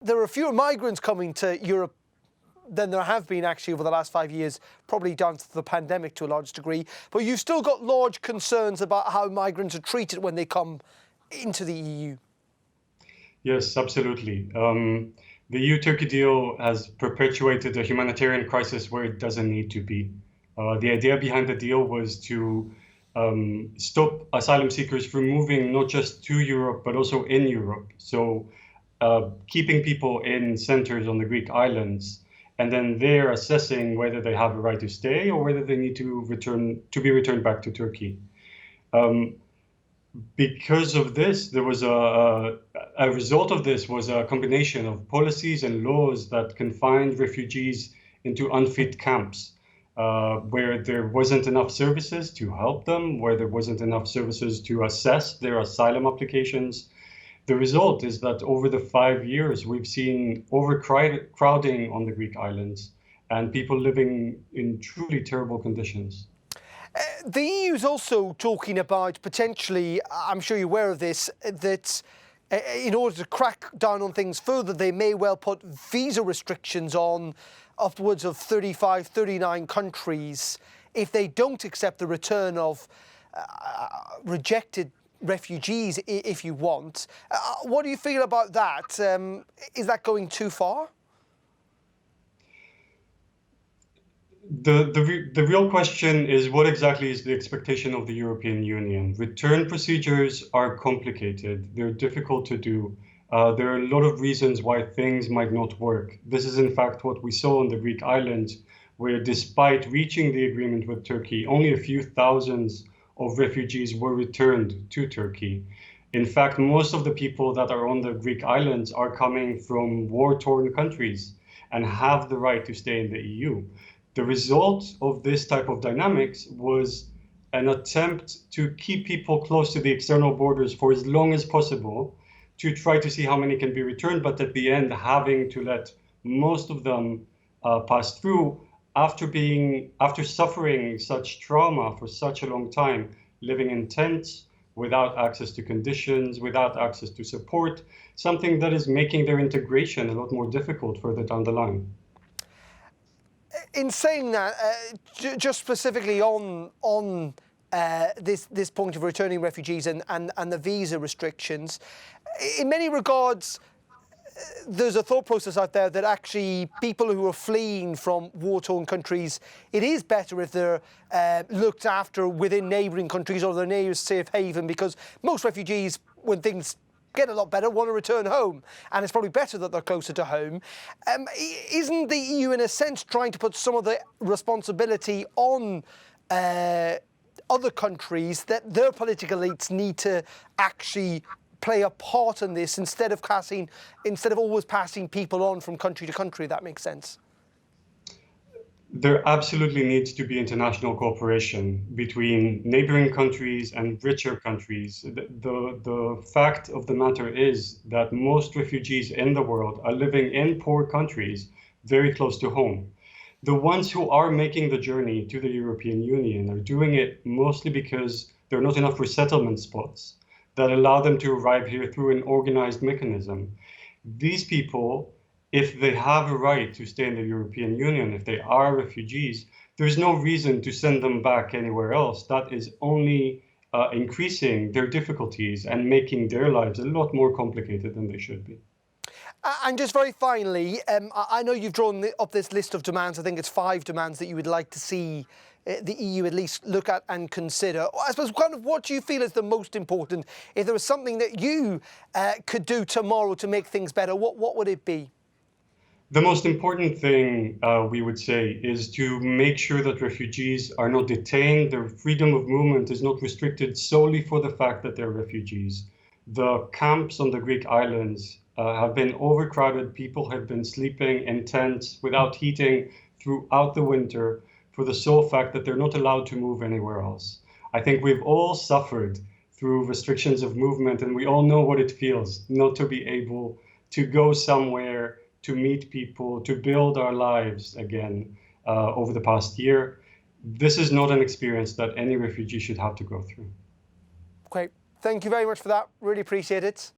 There are fewer migrants coming to Europe than there have been actually over the last 5 years, probably down to the pandemic to a large degree. But you've still got large concerns about how migrants are treated when they come into the EU. Yes, absolutely. The EU-Turkey deal has perpetuated a humanitarian crisis where it doesn't need to be. The idea behind the deal was to stop asylum seekers from moving not just to Europe, but also in Europe. So keeping people in centers on the Greek islands, and then there assessing whether they have a right to stay or whether they need to be returned back to Turkey. Because of this, there was a result of this was a combination of policies and laws that confined refugees into unfit camps, where there wasn't enough services to help them, where there wasn't enough services to assess their asylum applications. The result is that over the 5 years, we've seen overcrowding on the Greek islands and people living in truly terrible conditions. The EU is also talking about potentially, I'm sure you're aware of this, that in order to crack down on things further, they may well put visa restrictions on upwards of 35, 39 countries if they don't accept the return of rejected refugees, if you want. What do you feel about that? Is that going too far? The real question is, what exactly is the expectation of the European Union? Return procedures are complicated. They're difficult to do. There are a lot of reasons why things might not work. This is in fact what we saw on the Greek islands, where despite reaching the agreement with Turkey, only a few thousands of refugees were returned to Turkey. In fact, most of the people that are on the Greek islands are coming from war-torn countries and have the right to stay in the EU. The result of this type of dynamics was an attempt to keep people close to the external borders for as long as possible, to try to see how many can be returned, but at the end having to let most of them pass through after suffering such trauma for such a long time, living in tents without access to conditions, without access to support, something that is making their integration a lot more difficult further down the line. In saying that, just specifically on this point of returning refugees and the visa restrictions, in many regards, there's a thought process out there that actually people who are fleeing from war-torn countries, it is better if they're looked after within neighbouring countries or their nearest safe haven, because most refugees, when things get a lot better, want to return home, and it's probably better that they're closer to home. Isn't the EU in a sense trying to put some of the responsibility on other countries, that their political elites need to actually play a part in this instead of always passing people on from country to country? That makes sense. There absolutely needs to be international cooperation between neighboring countries and richer countries. The fact of the matter is that most refugees in the world are living in poor countries very close to home. The ones who are making the journey to the European Union are doing it mostly because there are not enough resettlement spots that allow them to arrive here through an organized mechanism. These people, if they have a right to stay in the European Union, if they are refugees, there's no reason to send them back anywhere else. That is only increasing their difficulties and making their lives a lot more complicated than they should be. And just very finally, I know you've drawn up this list of demands. I think it's 5 demands that you would like to see the EU at least look at and consider. I suppose, kind of, what do you feel is the most important? If there was something that you could do tomorrow to make things better, what would it be? The most important thing, we would say, is to make sure that refugees are not detained. Their freedom of movement is not restricted solely for the fact that they're refugees. The camps on the Greek islands have been overcrowded. People have been sleeping in tents without heating throughout the winter for the sole fact that they're not allowed to move anywhere else. I think we've all suffered through restrictions of movement, and we all know what it feels not to be able to go somewhere, to meet people, to build our lives again over the past year. This is not an experience that any refugee should have to go through. Great. Thank you very much for that. Really appreciate it.